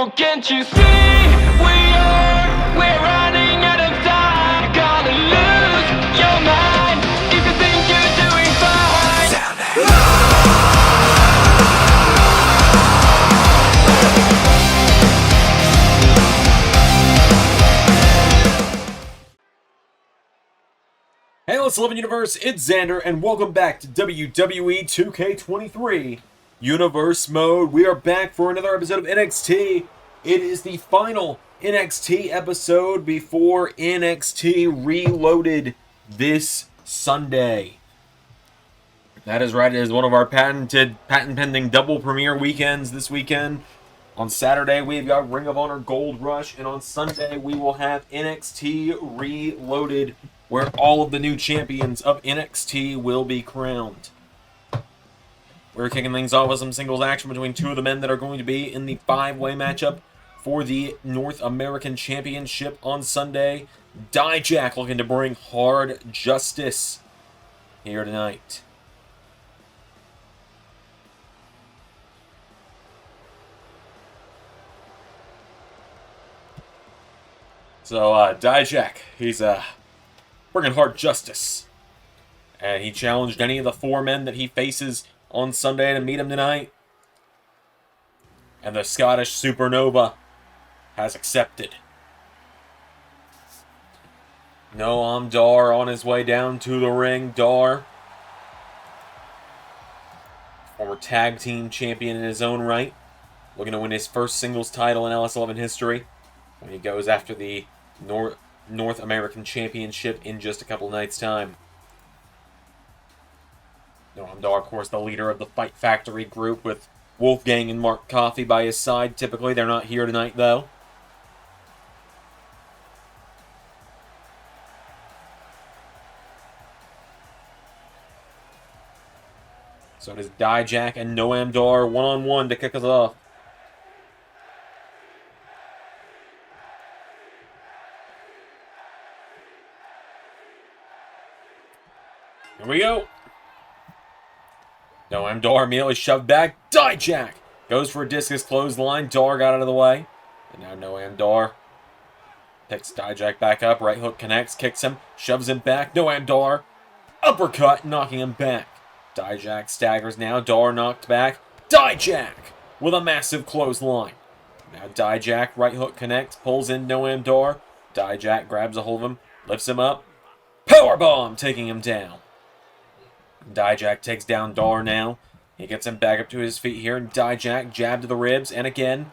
Oh, can't you see we're running out of time? You gotta lose your mind if you think you're doing fine. Hey, let's live in universe. It's Xander, and welcome back to WWE 2K23 Universe Mode. We are back for another episode of NXT. It is the final NXT episode before NXT Reloaded this Sunday. That is right. It is one of our patent-pending double premiere weekends this weekend. On Saturday, we've got Ring of Honor Gold Rush, and on Sunday, we will have NXT Reloaded, where all of the new champions of NXT will be crowned. We're kicking things off with some singles action between two of the men that are going to be in the five-way matchup for the North American Championship on Sunday. Dijak looking to bring hard justice here tonight. So, Dijak, he's bringing hard justice. And he challenged any of the four men that he faces on Sunday to meet him tonight. And the Scottish Supernova has accepted. Noam Dar on his way down to the ring. Dar, former tag team champion in his own right, looking to win his first singles title in LS11 history when he goes after the North American Championship in just a couple nights' time. Noam Dar, of course, the leader of the Fight Factory group with Wolfgang and Mark Coffey by his side. Typically, they're not here tonight, though. So it is Dijak and Noam Dar one-on-one to kick us off. Here we go. Noam Dar immediately shoved back. Dijak goes for a discus clothesline. Dar got out of the way. And now Noam Dar picks Dijak back up. Right hook connects, kicks him, shoves him back. Noam Dar uppercut, knocking him back. Dijak staggers now. Dar knocked back. Dijak with a massive clothesline. Now Dijak, right hook connects, pulls in Noam Dar. Dijak grabs a hold of him, lifts him up. Powerbomb, taking him down. Dijak takes down Dar now. He gets him back up to his feet here, and Dijak jab to the ribs, and again,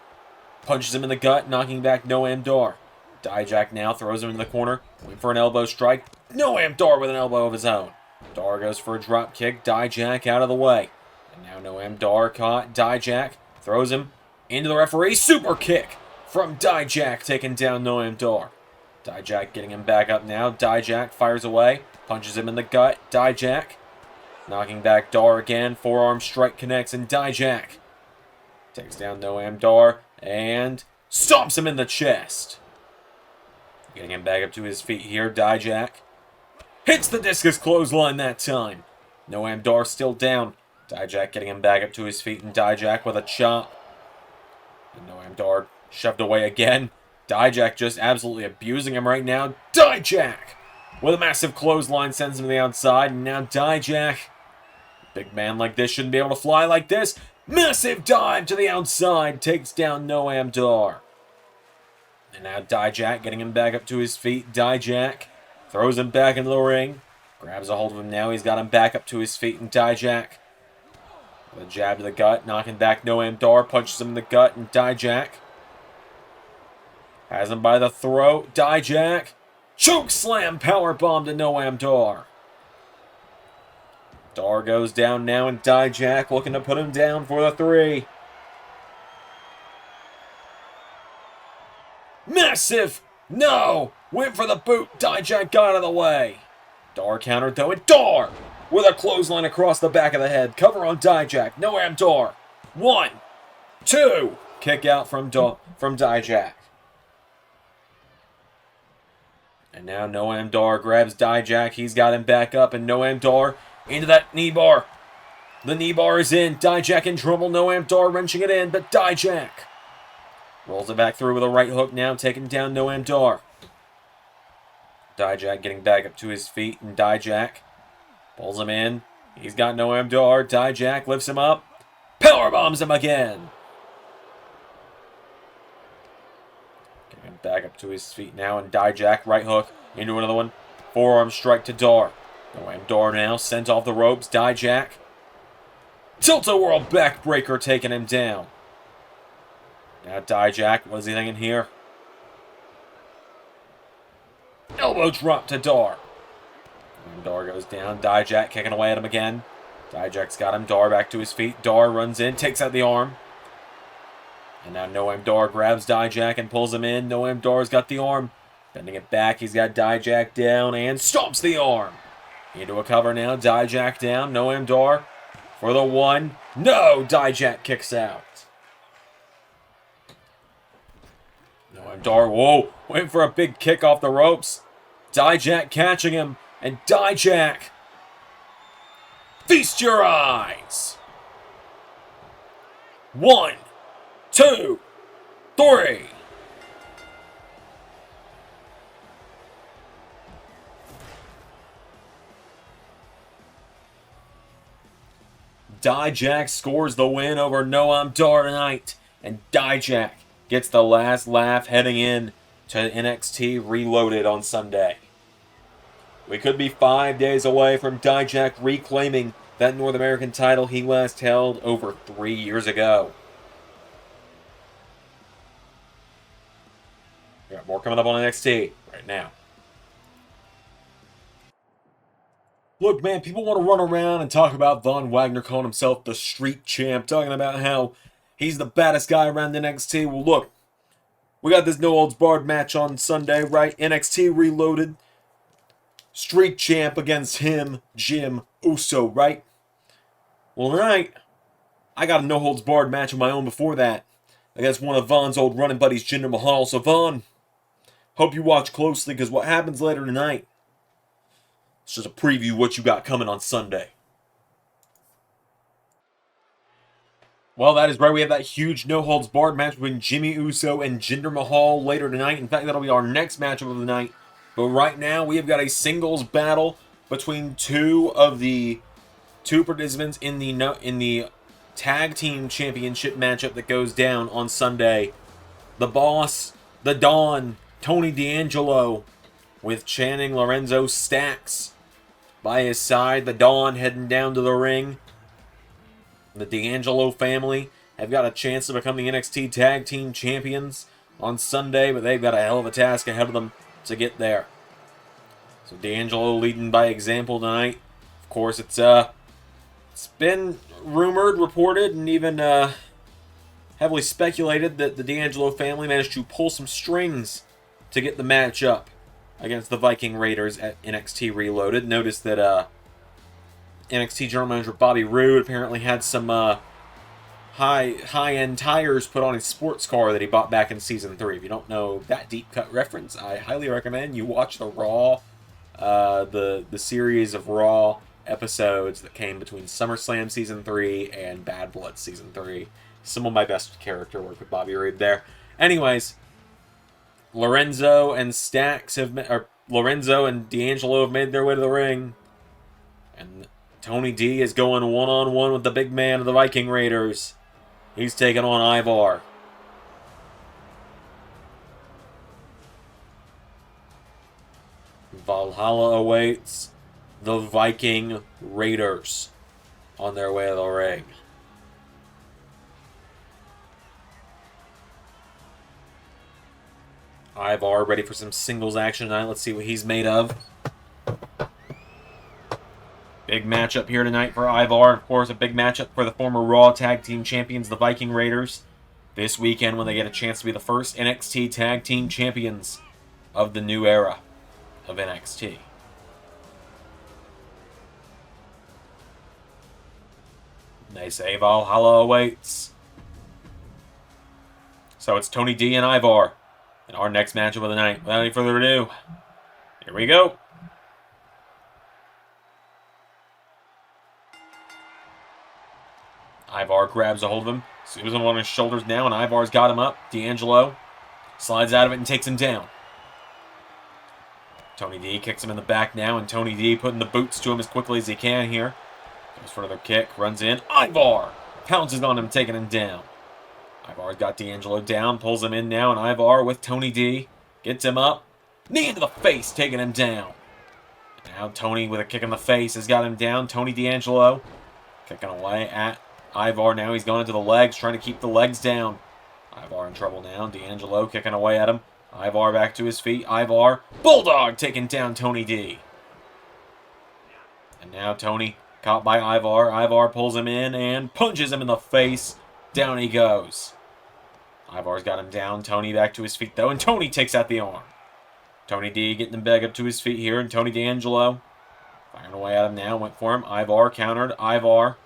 punches him in the gut, knocking back Noam Dar. Dijak now throws him in the corner, waiting for an elbow strike. Noam Dar with an elbow of his own. Dar goes for a drop kick, Dijak out of the way. And now Noam Dar caught, Dijak throws him into the referee. Super kick from Dijak, taking down Noam Dar. Dijak getting him back up now. Dijak fires away, punches him in the gut. Dijak knocking back Dar again. Forearm strike connects, and Dijak takes down Noam Dar and stomps him in the chest. Getting him back up to his feet here. Dijak hits the discus clothesline that time. Noam Dar still down. Dijak getting him back up to his feet, and Dijak with a chop. And Noam Dar shoved away again. Dijak just absolutely abusing him right now. Dijak with a massive clothesline sends him to the outside, and now Dijak, big man like this shouldn't be able to fly like this. Massive dive to the outside, takes down Noam Dar. And now Dijak getting him back up to his feet. Dijak throws him back into the ring. Grabs a hold of him now. He's got him back up to his feet. And Dijak with a jab to the gut, knocking back Noam Dar. Punches him in the gut. And Dijak has him by the throat. Dijak choke slam powerbomb to Noam Dar. Dar goes down now, and Dijak looking to put him down for the three. Massive! No! Went for the boot. Dijak got out of the way. Dar countered though, and Dar with a clothesline across the back of the head. Cover on Dijak. Noam Dar. 1, 2. Kick out from Dijak. And now Noam Dar grabs Dijak. He's got him back up, and Noam Dar into that knee bar. The knee bar is in. Dijak in trouble. Noam Dar wrenching it in, but Dijak Rolls it back through with a right hook now, taking down Noam Dar. Dijak getting back up to his feet, and Dijak pulls him in. He's got Noam Dar. Dijak lifts him up. Power bombs him again. Getting him back up to his feet now, and Dijak right hook into another one. Forearm strike to Dar. Noam Dar now sent off the ropes. Dijak. Tilt-a-whirl backbreaker taking him down. Now Dijak, what is he thinking here? Elbow drop to Dar. And Dar goes down. Dijak kicking away at him again. Dijak's got him. Dar back to his feet. Dar runs in, takes out the arm. And now Noam Dar grabs Dijak and pulls him in. Noam Dar's got the arm. Bending it back. He's got Dijak down and stomps the arm. Into a cover now. Dijak down. Noam Dar for the one. No! Dijak kicks out. Noam Dar, whoa, waiting for a big kick off the ropes. Dijak catching him, and Dijak, feast your eyes. 1, 2, 3. Dijak scores the win over Noam Dar tonight, and Dijak gets the last laugh heading in to NXT Reloaded on Sunday. We could be 5 days away from Dijak reclaiming that North American title he last held over 3 years ago. We got more coming up on NXT right now. Look, man, people want to run around and talk about Von Wagner calling himself the Street Champ, talking about how he's the baddest guy around NXT. Well, look, we got this no-holds-barred match on Sunday, right? NXT Reloaded. Street Champ against him, Jimmy Uso, right? Well, tonight, I got a no-holds-barred match of my own before that against one of Von's old running buddies, Jinder Mahal. So, Von, hope you watch closely, because what happens later tonight, it's just a preview of what you got coming on Sunday. Well, that is right. We have that huge no-holds-barred match between Jimmy Uso and Jinder Mahal later tonight. In fact, that'll be our next matchup of the night. But right now, we have got a singles battle between two participants in the tag team championship matchup that goes down on Sunday. The Boss, the Don, Tony D'Angelo, with Channing Lorenzo Stacks by his side. The Don heading down to the ring. The D'Angelo family have got a chance to become the NXT Tag Team Champions on Sunday, but they've got a hell of a task ahead of them to get there. So D'Angelo leading by example tonight. Of course, it's been rumored, reported, and even heavily speculated that the D'Angelo family managed to pull some strings to get the match up against the Viking Raiders at NXT Reloaded. Notice that NXT General Manager Bobby Roode apparently had some high-end tires put on his sports car that he bought back in Season 3. If you don't know that deep cut reference, I highly recommend you watch the Raw, the series of Raw episodes that came between SummerSlam Season 3 and Bad Blood Season 3. Some of my best character work with Bobby Roode there. Anyways, Lorenzo and D'Angelo have made their way to the ring, and Tony D is going one-on-one with the big man of the Viking Raiders. He's taking on Ivar. Valhalla awaits the Viking Raiders on their way to the ring. Ivar ready for some singles action tonight. Let's see what he's made of. Big matchup here tonight for Ivar. Of course, a big matchup for the former Raw Tag Team Champions, the Viking Raiders, this weekend when they get a chance to be the first NXT Tag Team Champions of the new era of NXT. They say Valhalla awaits. So it's Tony D and Ivar in our next matchup of the night. Without any further ado, here we go. Ivar grabs a hold of him. Scoops him on his shoulders now, and Ivar's got him up. D'Angelo slides out of it and takes him down. Tony D kicks him in the back now, and Tony D putting the boots to him as quickly as he can here. Goes for another kick, runs in. Ivar pounces on him, taking him down. Ivar's got D'Angelo down, pulls him in now, and Ivar with Tony D gets him up. Knee into the face, taking him down. Now Tony with a kick in the face has got him down. Tony D'Angelo kicking away at Ivar now. He's going into the legs, trying to keep the legs down. Ivar in trouble now. D'Angelo kicking away at him. Ivar back to his feet. Ivar, Bulldog, taking down Tony D. And now Tony caught by Ivar. Ivar pulls him in and punches him in the face. Down he goes. Ivar's got him down. Tony back to his feet, though, and Tony takes out the arm. Tony D getting him back up to his feet here, and Tony D'Angelo firing away at him now. Went for him. Ivar countered. Ivar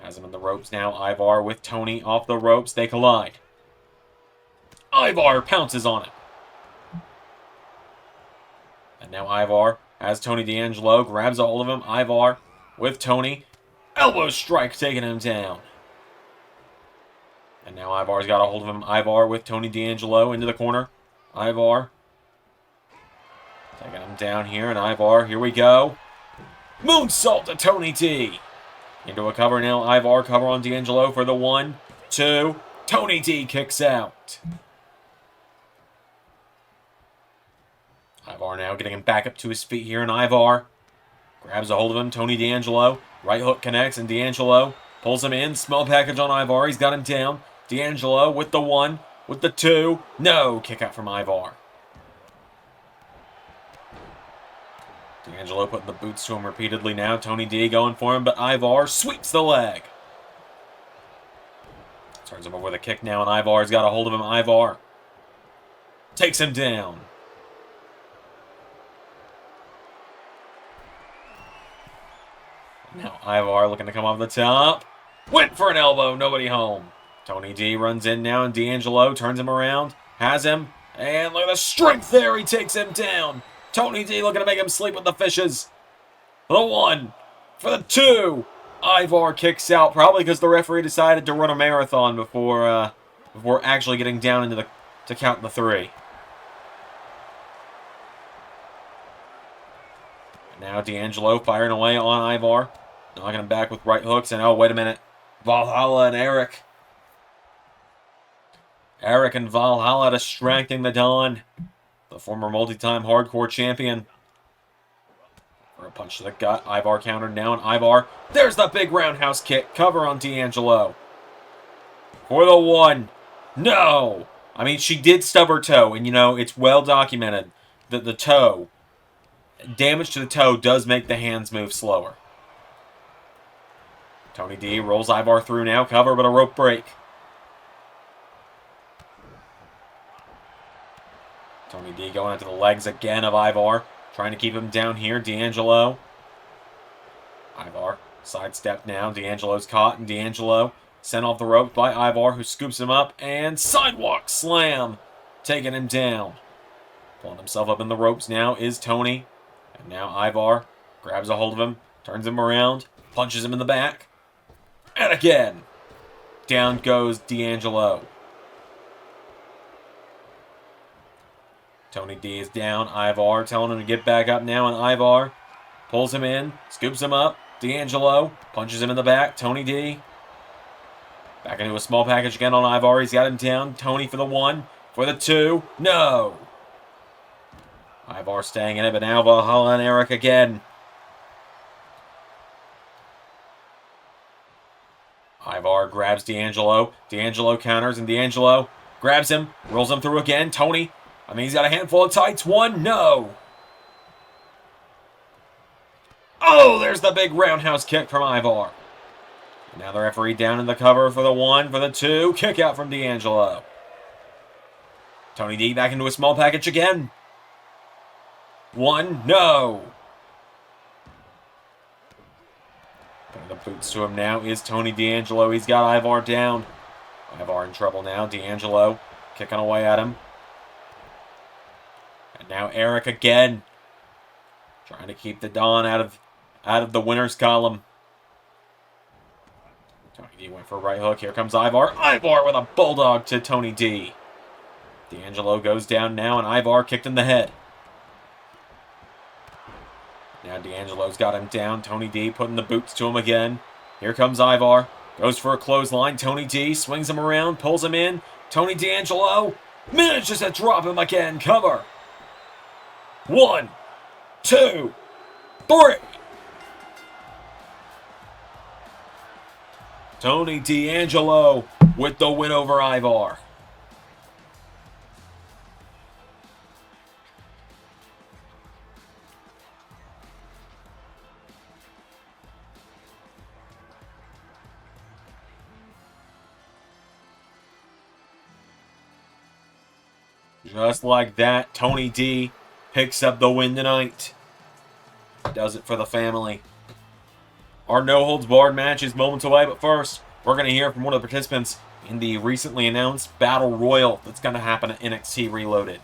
has him in the ropes now. Ivar with Tony off the ropes. They collide. Ivar pounces on him. And now Ivar has Tony D'Angelo, grabs a hold of him. Ivar with Tony. Elbow strike, taking him down. And now Ivar's got a hold of him. Ivar with Tony D'Angelo into the corner. Ivar taking him down here. And Ivar, here we go. Moonsault to Tony D. Into a cover now. Ivar cover on D'Angelo for the 1, 2. Tony D kicks out. Ivar now getting him back up to his feet here. And Ivar grabs a hold of him. Tony D'Angelo. Right hook connects. And D'Angelo pulls him in. Small package on Ivar. He's got him down. D'Angelo with the 1, with the 2. No, kick out from Ivar. D'Angelo putting the boots to him repeatedly now. Tony D going for him, but Ivar sweeps the leg. Turns him over with a kick now, and Ivar's got a hold of him. Ivar takes him down. Now Ivar looking to come off the top. Went for an elbow, nobody home. Tony D runs in now, and D'Angelo turns him around, has him, and look at the strength there, he takes him down. Tony D looking to make him sleep with the fishes. For the 1, for the 2. Ivar kicks out, probably because the referee decided to run a marathon before actually getting down into to count the 3. And now D'Angelo firing away on Ivar, knocking him back with right hooks, and oh, wait a minute. Valhalla and Eric. Eric and Valhalla distracting the Don, the former multi-time hardcore champion. For a punch to the gut. Ivar countered now, and Ivar, there's the big roundhouse kick. Cover on D'Angelo. For the 1. No! I mean, she did stub her toe, and, you know, it's well documented that the toe, damage to the toe does make the hands move slower. Tony D rolls Ivar through now. Cover, but a rope break. Tony D going into the legs again of Ivar. Trying to keep him down here. D'Angelo. Ivar sidestep now. D'Angelo's caught, and D'Angelo sent off the rope by Ivar, who scoops him up, and sidewalk slam, taking him down. Pulling himself up in the ropes now is Tony. And now Ivar grabs a hold of him, turns him around, punches him in the back. And again, down goes D'Angelo. Tony D is down. Ivar telling him to get back up now, and Ivar pulls him in, scoops him up. D'Angelo punches him in the back. Tony D back into a small package again on Ivar. He's got him down. Tony for the 1, for the 2. No! Ivar staying in it, but now Valhalla and Eric again. Ivar grabs D'Angelo. D'Angelo counters, and D'Angelo grabs him, rolls him through again. Tony, I mean, he's got a handful of tights. 1, no! Oh, there's the big roundhouse kick from Ivar. Now the referee down in the cover for the 1, for the 2. Kick out from D'Angelo. Tony D back into a small package again. 1, no! Putting the boots to him now is Tony D'Angelo. He's got Ivar down. Ivar in trouble now. D'Angelo kicking away at him. And now Eric again. Trying to keep the Don out of the winner's column. Tony D went for a right hook. Here comes Ivar. Ivar with a bulldog to Tony D. D'Angelo goes down now, and Ivar kicked in the head. Now D'Angelo's got him down. Tony D putting the boots to him again. Here comes Ivar. Goes for a clothesline. Tony D swings him around, pulls him in. Tony D'Angelo manages to drop him again. Cover. 1, 2, 3. Tony D'Angelo with the win over Ivar. Just like that, Tony D picks up the win tonight. Does it for the family. Our no-holds-barred match is moments away, but first, we're going to hear from one of the participants in the recently announced Battle Royal that's going to happen at NXT Reloaded.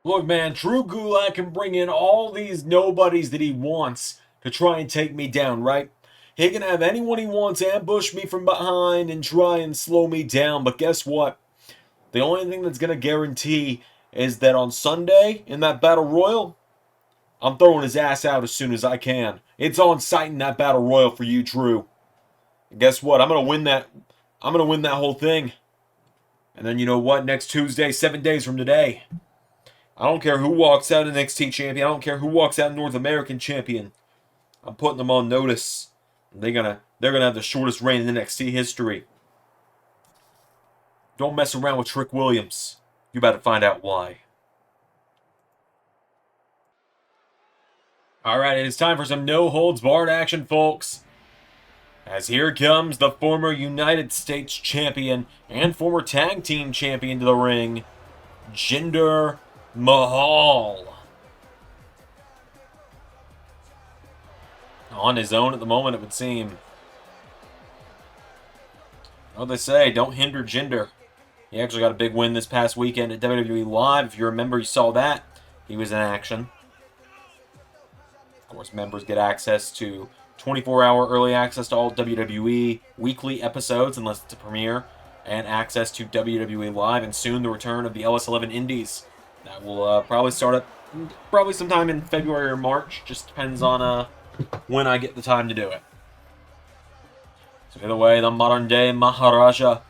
Look, man, Drew Gulak can bring in all these nobodies that he wants to try and take me down, right? He can have anyone he wants ambush me from behind and try and slow me down, but guess what? The only thing that's going to guarantee is that on Sunday, in that Battle Royal, I'm throwing his ass out as soon as I can. It's on site in that Battle Royal for you, Drew. And guess what? I'm going to win that. I'm going to win that whole thing. And then you know what? Next Tuesday, 7 days from today, I don't care who walks out NXT champion. I don't care who walks out North American champion. I'm putting them on notice. They're gonna have the shortest reign in NXT history. Don't mess around with Trick Williams. You about to find out why. Alright, it is time for some no-holds-barred action, folks. As here comes the former United States champion and former tag team champion to the ring, Jinder Mahal. On his own at the moment, it would seem. What they say, don't hinder Jinder. He actually got a big win this past weekend at WWE Live. If you remember, you saw that. He was in action. Of course, members get access to 24-hour early access to all WWE weekly episodes, unless it's a premiere, and access to WWE Live, and soon the return of the LS11 Indies. That will probably start up probably sometime in February or March. Just depends on when I get the time to do it. So either way, the modern-day Maharaja,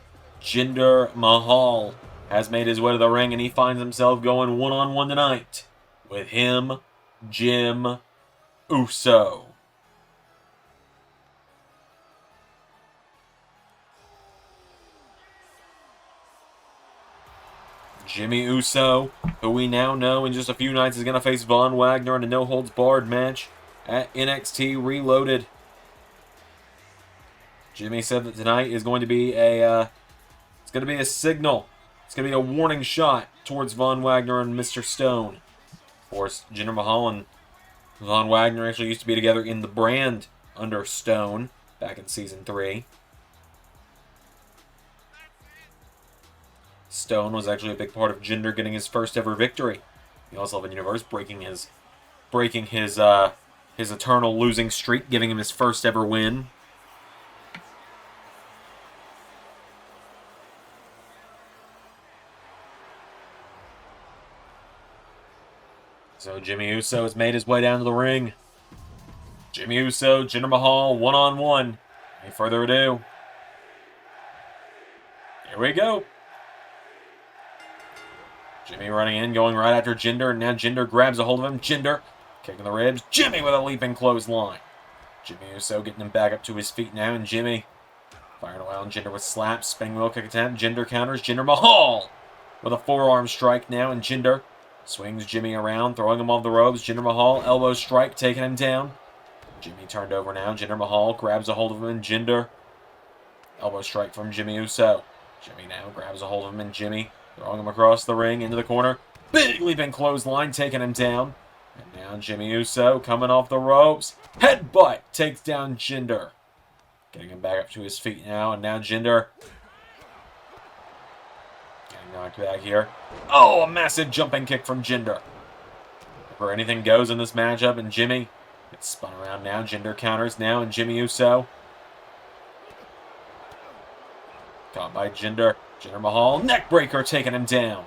Jinder Mahal, has made his way to the ring, and he finds himself going one-on-one tonight with him, Jim Uso. Jimmy Uso, who we now know in just a few nights is going to face Von Wagner in a no-holds-barred match at NXT Reloaded. Jimmy said that tonight is going to be a signal. It's going to be a warning shot towards Von Wagner and Mr. Stone. Of course, Jinder Mahal and Von Wagner actually used to be together in the brand under Stone back in Season 3. Stone was actually a big part of Jinder getting his first ever victory. The All-11 Universe breaking his eternal losing streak, giving him his first ever win. So Jimmy Uso has made his way down to the ring. Jimmy Uso, Jinder Mahal, one-on-one. Any further ado, here we go. Jimmy running in, going right after Jinder, and now Jinder grabs a hold of him. Jinder kicking the ribs. Jimmy with a leaping clothesline. Jimmy Uso getting him back up to his feet now, and Jimmy firing away on Jinder with slaps. Spinning wheel kick attempt. Jinder counters. Jinder Mahal with a forearm strike now, and Jinder swings Jimmy around, throwing him off the ropes. Jinder Mahal, elbow strike, taking him down. Jimmy turned over now. Jinder Mahal grabs a hold of him, and Jinder, elbow strike from Jimmy Uso. Jimmy now grabs a hold of him, and Jimmy throwing him across the ring into the corner. Big leaping clothesline, taking him down. And now Jimmy Uso coming off the ropes. Headbutt takes down Jinder. Getting him back up to his feet now, and now Jinder getting knocked back here. Oh, a massive jumping kick from Jinder. Where anything goes in this matchup, and Jimmy Gets spun around now. Jinder counters now, and Jimmy Uso. Caught by Jinder. Jinder Mahal. Neckbreaker taking him down.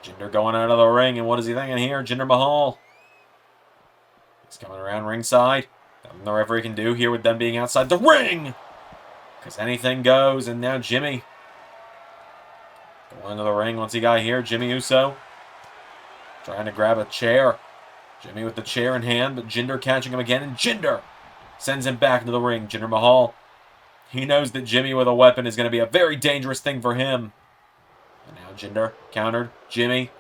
Jinder going out of the ring, and what is he thinking here? Jinder Mahal. He's coming around ringside. Nothing the referee can do here with them being outside the ring. Because anything goes, and now Jimmy. Going into the ring once he got here. Jimmy Uso. Trying to grab a chair. Jimmy with the chair in hand, but Jinder catching him again, and Jinder sends him back into the ring. Jinder Mahal. He knows that Jimmy with a weapon is going to be a very dangerous thing for him. And now Jinder countered. Jimmy.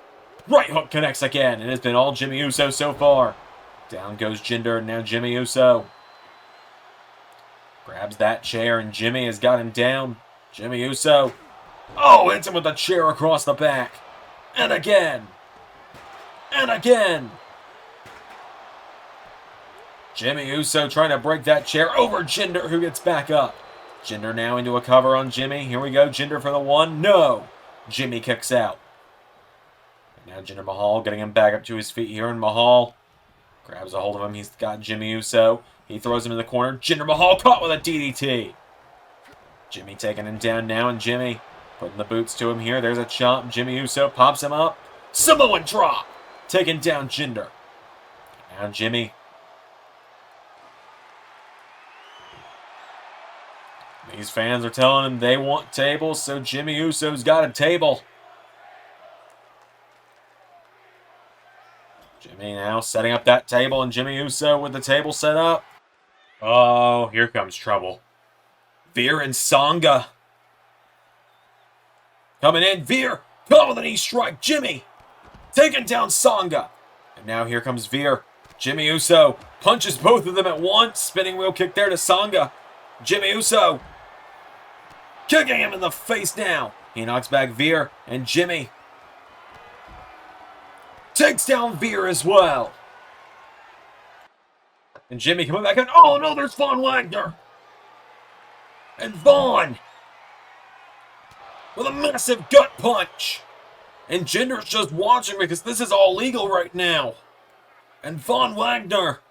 Right hook connects again. It has been all Jimmy Uso so far. Down goes Jinder, and now Jimmy Uso. Grabs that chair, and Jimmy has got him down. Jimmy Uso. Oh, hits him with the chair across the back. And again. And again. Jimmy Uso trying to break that chair over Jinder, who gets back up. Jinder now into a cover on Jimmy. Here we go. Jinder for the one. No. Jimmy kicks out. And now Jinder Mahal getting him back up to his feet here. And Mahal grabs a hold of him. He's got Jimmy Uso. He throws him in the corner. Jinder Mahal caught with a DDT. Jimmy taking him down now. And Jimmy putting the boots to him here. There's a chop. Jimmy Uso pops him up. Samoan drop. Taking down Jinder. Now Jimmy. These fans are telling him they want tables, so Jimmy Uso's got a table. Jimmy now setting up that table, and Jimmy Uso with the table set up. Oh, here comes trouble. Veer and Sangha. Coming in, Veer. Caught with a knee strike. Jimmy taking down Sangha. And now here comes Veer. Jimmy Uso punches both of them at once. Spinning wheel kick there to Sangha. Jimmy Uso kicking him in the face now. He knocks back Veer, and Jimmy takes down Veer as well. And Jimmy coming back in. Oh no, there's Von Wagner. And Von with a massive gut punch. And Jinder's just watching because this is all legal right now. And Von Wagner,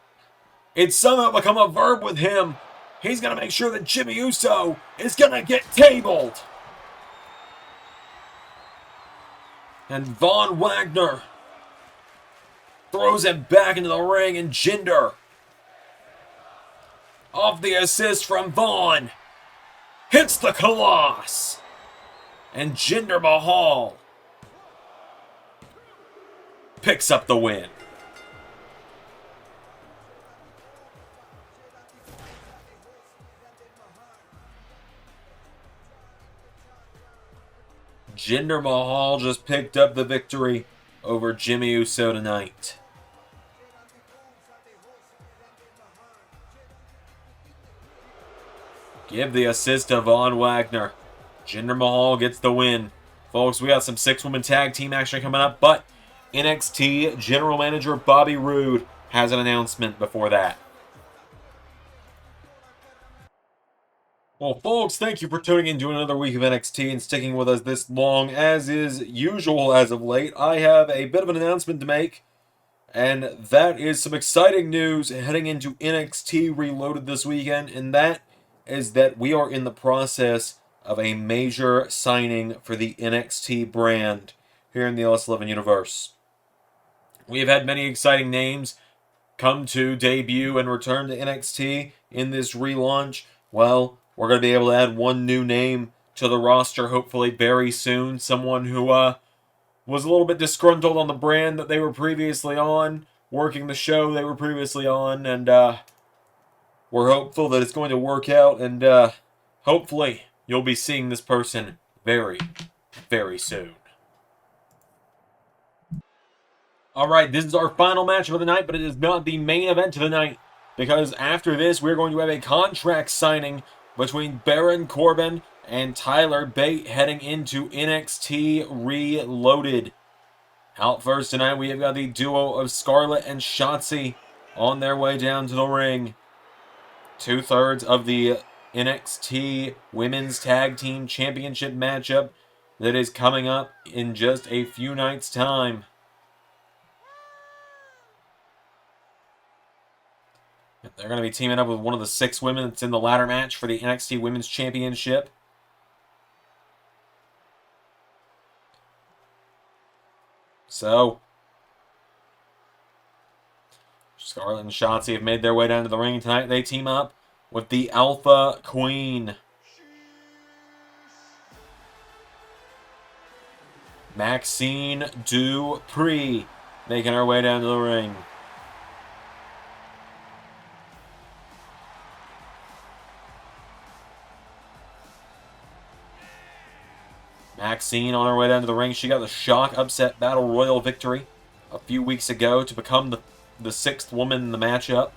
it's somehow become a verb with him. He's going to make sure that Jimmy Uso is going to get tabled. And Von Wagner throws him back into the ring, and Jinder, off the assist from Von, hits the Colossus. And Jinder Mahal picks up the win. Jinder Mahal just picked up the victory over Jimmy Uso tonight. Give the assist to Von Wagner. Jinder Mahal gets the win. Folks, we got some 6-woman tag team action coming up, but NXT General Manager Bobby Roode has an announcement before that. Well, folks, thank you for tuning in to another week of NXT and sticking with us this long. As is usual as of late, I have a bit of an announcement to make, and that is some exciting news heading into NXT Reloaded this weekend, and that is that we are in the process of a major signing for the NXT brand here in the LS11 universe. We have had many exciting names come to debut and return to NXT in this relaunch. Well, we're going to be able to add one new name to the roster, hopefully very soon. Someone who was a little bit disgruntled on the brand that they were previously on, working the show they were previously on, and we're hopeful that it's going to work out, and hopefully you'll be seeing this person very, very soon. Alright, this is our final match of the night, but it is not the main event of the night, because after this we're going to have a contract signing between Baron Corbin and Tyler Bate heading into NXT Reloaded. Out first tonight, we have got the duo of Scarlett and Shotzi on their way down to the ring. 2/3 of the NXT Women's Tag Team Championship matchup that is coming up in just a few nights' time. They're going to be teaming up with one of the 6 women that's in the ladder match for the NXT Women's Championship. So, Scarlett and Shotzi have made their way down to the ring tonight. They team up with the Alpha Queen, Maxxine Dupri, making her way down to the ring. Maxxine on her way down to the ring. She got the Shock Upset Battle Royal victory a few weeks ago to become the 6th woman in the matchup.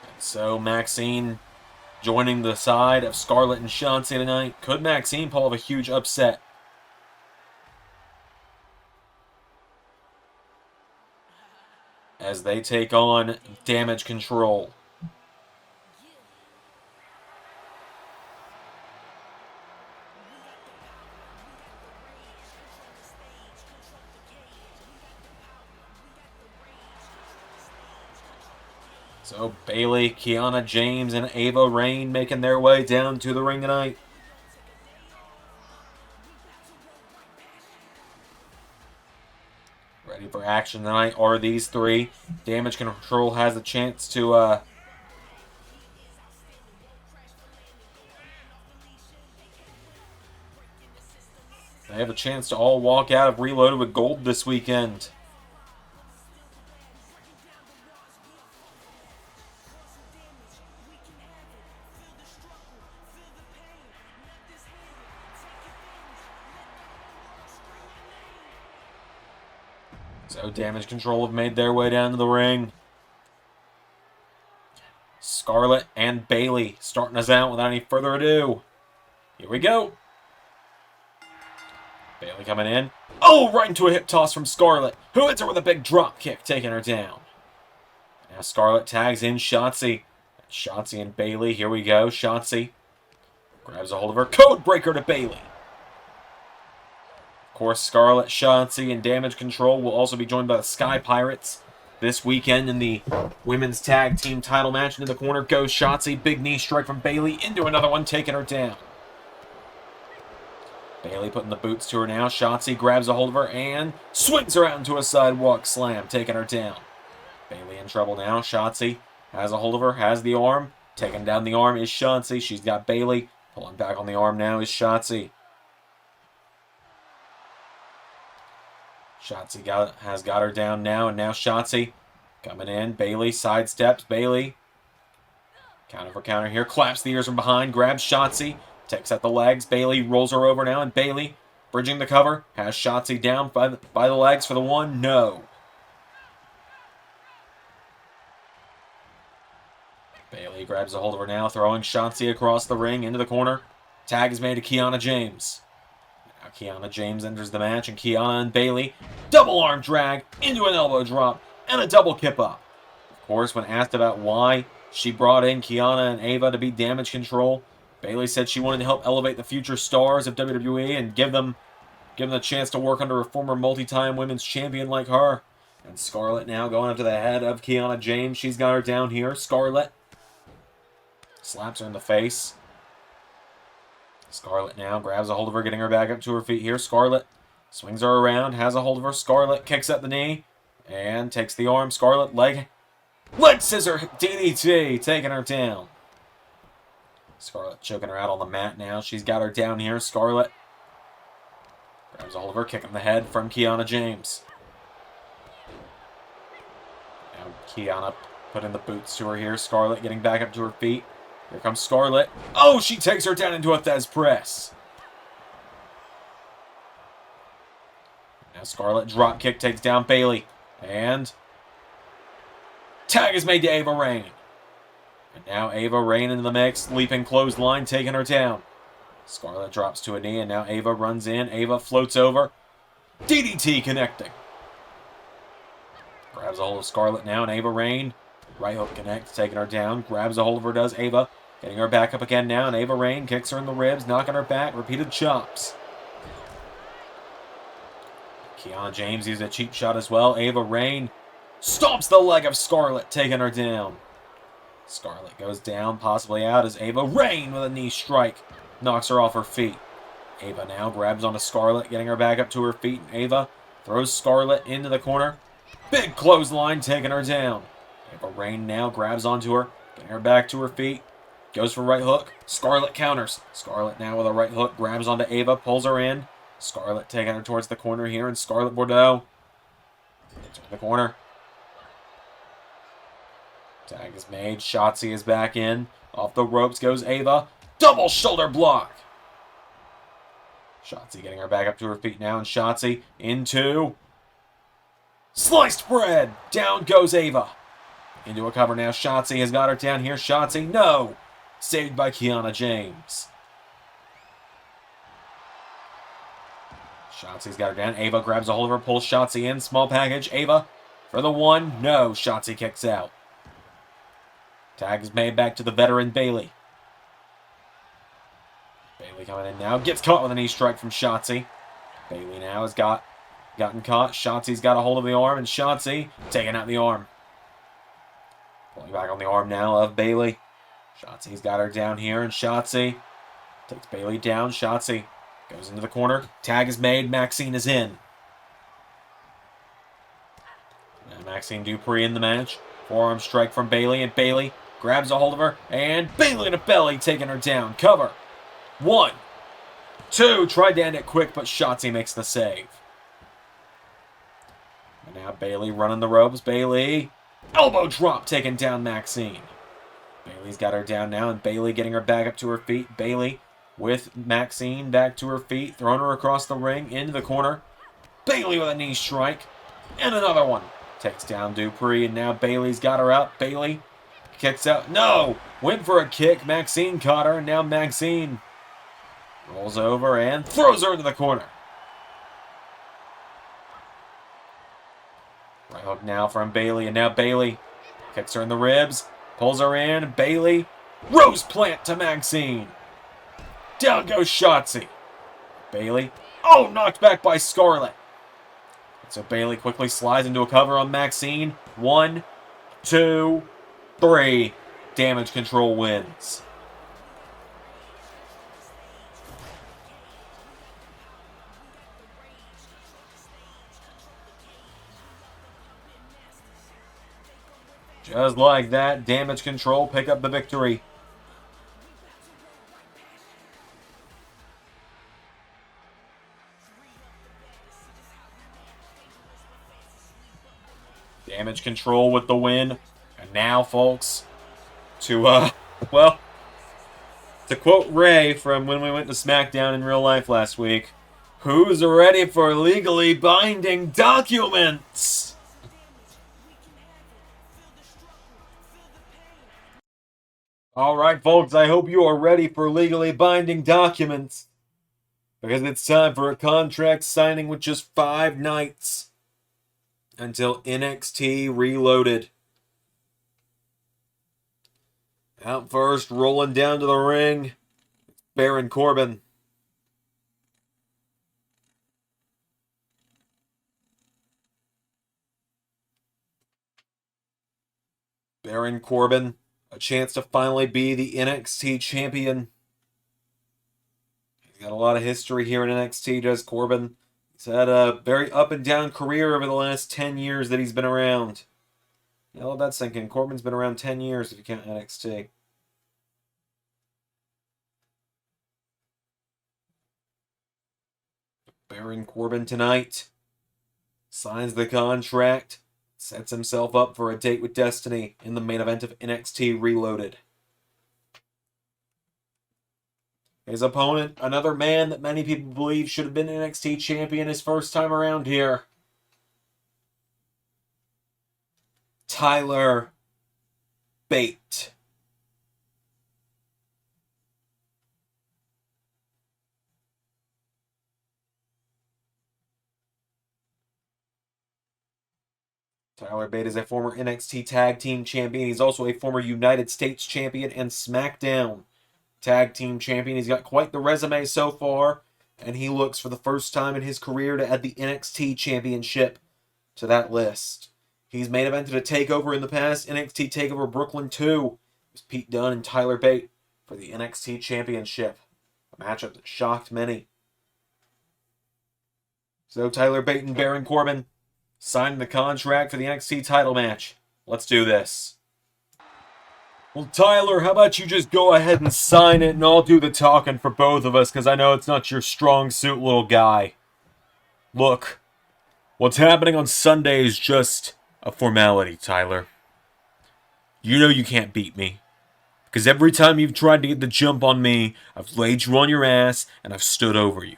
And so Maxxine joining the side of Scarlett and Shotzi tonight. Could Maxxine pull off a huge upset? As they take on Damage Control. So Bayley, Kiana James, and Ava Raine making their way down to the ring tonight. Ready for action tonight are these 3. Damage Control has a chance to they have a chance to all walk out of Reloaded with gold this weekend. So Damage Control have made their way down to the ring. Scarlett and Bayley starting us out without any further ado. Here we go. Bayley coming in. Oh, right into a hip toss from Scarlett, who hits her with a big drop kick, taking her down. Now Scarlett tags in Shotzi. Shotzi and Bayley, here we go. Shotzi grabs a hold of her. Code breaker to Bayley. Of course, Scarlett, Shotzi, and Damage Control will also be joined by the Sky Pirates this weekend in the Women's Tag Team title match. Into the corner goes Shotzi. Big knee strike from Bayley. Into another one, taking her down. Bayley putting the boots to her now. Shotzi grabs a hold of her and swings her out into a sidewalk slam, taking her down. Bayley in trouble now. Shotzi has a hold of her, has the arm. Taking down the arm is Shotzi. She's got Bayley. Pulling back on the arm now is Shotzi. Shotzi has got her down now, and now Shotzi coming in. Bayley sidesteps. Bayley counter for counter here. Claps the ears from behind. Grabs Shotzi. Takes out the legs. Bayley rolls her over now, and Bayley, bridging the cover, has Shotzi down by the legs for the 1. No. Bayley grabs a hold of her now, throwing Shotzi across the ring into the corner. Tag is made to Kiana James. Now Kiana James enters the match, and Kiana and Bayley double arm drag into an elbow drop and a double kip up. Of course, when asked about why she brought in Kiana and Ava to be Damage Control, Bayley said she wanted to help elevate the future stars of WWE and give them the chance to work under a former multi-time women's champion like her. And Scarlett now going up to the head of Kiana James. She's got her down here. Scarlett slaps her in the face. Scarlett now grabs a hold of her, getting her back up to her feet here. Scarlett swings her around, has a hold of her. Scarlett kicks at the knee and takes the arm. Scarlett leg scissor DDT, taking her down. Scarlett choking her out on the mat now. She's got her down here. Scarlett grabs a hold of her, kicking the head from Kiana James. Now Kiana putting the boots to her here. Scarlett getting back up to her feet. Here comes Scarlett. Oh, she takes her down into a Thez press. Now Scarlett drop kick takes down Bayley. And tag is made to Ava Raine. And now Ava Raine into the mix. Leaping clothesline, taking her down. Scarlett drops to a knee, and now Ava runs in. Ava floats over. DDT connecting. Grabs a hold of Scarlett now, and Ava Raine. Right hook connects, taking her down. Grabs a hold of her, does Ava. Getting her back up again now, and Ava Raine kicks her in the ribs, knocking her back. Repeated chops. Kiana James uses a cheap shot as well. Ava Raine stomps the leg of Scarlett, taking her down. Scarlett goes down, possibly out, as Ava Raine with a knee strike knocks her off her feet. Ava now grabs onto Scarlett, getting her back up to her feet. Ava throws Scarlett into the corner. Big clothesline, taking her down. Ava Raine now grabs onto her, getting her back to her feet. Goes for right hook. Scarlett counters. Scarlett now with a right hook, grabs onto Ava, pulls her in. Scarlett taking her towards the corner here, and Scarlett Bordeaux gets her to the corner. Tag is made. Shotzi is back in. Off the ropes goes Ava. Double shoulder block. Shotzi getting her back up to her feet now, and Shotzi into sliced bread. Down goes Ava. Into a cover now. Shotzi has got her down here. Shotzi, no. Saved by Kiana James. Shotzi's got her down. Ava grabs a hold of her, pulls Shotzi in. Small package. Ava for the one. No. Shotzi kicks out. Tag is made back to the veteran Bayley. Bayley coming in now. Gets caught with a knee strike from Shotzi. Bayley now has gotten caught. Shotzi's got a hold of the arm, and Shotzi taking out the arm. Pulling back on the arm now of Bayley. Shotzi's got her down here, and Shotzi takes Bayley down. Shotzi goes into the corner. Tag is made. Maxxine is in. Now Maxxine Dupri in the match. Forearm strike from Bayley, and Bayley grabs a hold of her, and Bayley to belly, taking her down. Cover. 1, 2. Tried to end it quick, but Shotzi makes the save. And now Bayley running the ropes. Bayley. Elbow drop, taking down Maxxine. Bayley's got her down now, and Bayley getting her back up to her feet. Bayley with Maxxine back to her feet, throwing her across the ring, into the corner. Bayley with a knee strike, and another one. Takes down Dupri, and now Bayley's got her up. Bayley kicks out. No! Went for a kick. Maxxine caught her, and now Maxxine rolls over and throws her into the corner. Right hook now from Bayley, and now Bayley kicks her in the ribs, pulls her in. Bayley, rose plant to Maxxine. Down goes Shotzi. Bayley, oh, knocked back by Scarlett. So Bayley quickly slides into a cover on Maxxine. 1, 2, 3. Damage Control wins. Just like that, Damage Control pick up the victory. Damage Control with the win. And now, folks, to quote Ray from when we went to SmackDown in real life last week, who's ready for legally binding documents? All right, folks, I hope you are ready for legally binding documents, because it's time for a contract signing with just 5 nights until NXT Reloaded. Out first, rolling down to the ring, Baron Corbin. Baron Corbin, a chance to finally be the NXT champion. He's got a lot of history here in NXT, does Corbin. He's had a very up and down career over the last 10 years that he's been around. Yeah, let that sink in. Corbin's been around 10 years if you count NXT. Baron Corbin tonight signs the contract, sets himself up for a date with Destiny in the main event of NXT Reloaded. His opponent, another man that many people believe should have been NXT champion his first time around here, Tyler Bate. Tyler Bate is a former NXT Tag Team Champion. He's also a former United States Champion and SmackDown Tag Team Champion. He's got quite the resume so far. And he looks for the first time in his career to add the NXT Championship to that list. He's main evented a takeover in the past, NXT TakeOver Brooklyn 2. It was Pete Dunne and Tyler Bate for the NXT Championship. A matchup that shocked many. So Tyler Bate and Baron Corbin signed the contract for the NXT title match. Let's do this. Well, Tyler, how about you just go ahead and sign it and I'll do the talking for both of us, because I know it's not your strong suit, little guy. Look, what's happening on Sunday is just a formality, Tyler. You know you can't beat me. Because every time you've tried to get the jump on me, I've laid you on your ass and I've stood over you.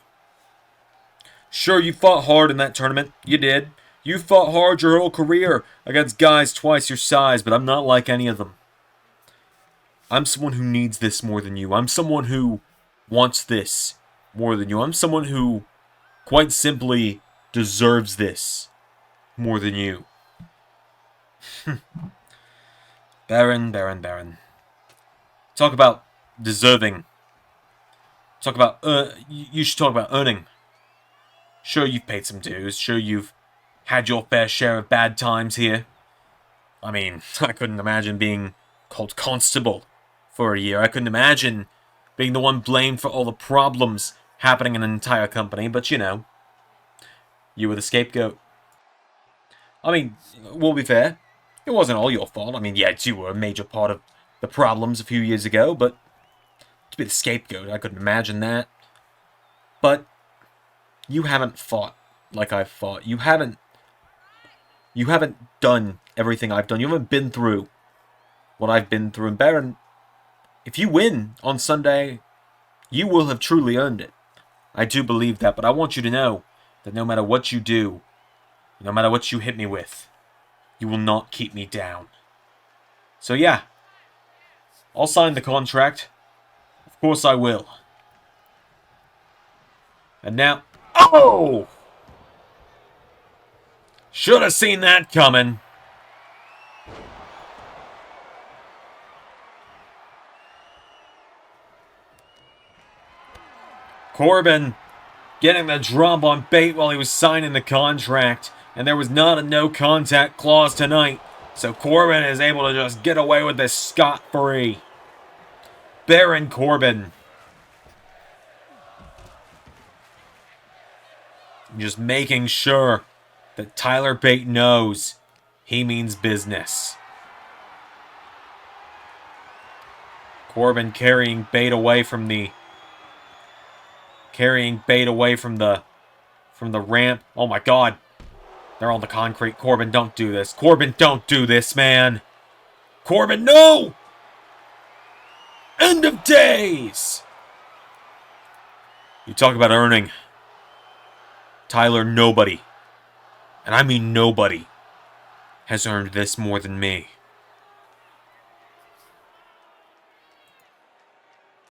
Sure, you fought hard in that tournament. You did. You fought hard your whole career against guys twice your size, but I'm not like any of them. I'm someone who needs this more than you. I'm someone who wants this more than you. I'm someone who, quite simply, deserves this more than you. Baron. Talk about deserving. Talk about, you should talk about earning. Sure, you've paid some dues. Sure, you've had your fair share of bad times here. I mean, I couldn't imagine being called constable for a year. I couldn't imagine being the one blamed for all the problems happening in an entire company, but you know, you were the scapegoat. I mean, we'll be fair, it wasn't all your fault. I mean, yes, you were a major part of the problems a few years ago, but to be the scapegoat, I couldn't imagine that. But you haven't fought like I've fought. You haven't done everything I've done. You haven't been through what I've been through. And Baron, if you win on Sunday, you will have truly earned it. I do believe that, but I want you to know that no matter what you do, no matter what you hit me with, you will not keep me down. So yeah, I'll sign the contract. Of course I will. And now, oh! Should have seen that coming. Corbin getting the drop on Bate while he was signing the contract. And there was not a no contact clause tonight. So Corbin is able to just get away with this scot-free. Baron Corbin. Just making sure that Tyler Bate knows he means business. Corbin carrying Bate away from the ramp. Oh my god. They're on the concrete. Corbin, don't do this. Corbin, don't do this, man. Corbin, no! End of days! You talk about earning. Tyler, nobody, and I mean nobody, has earned this more than me.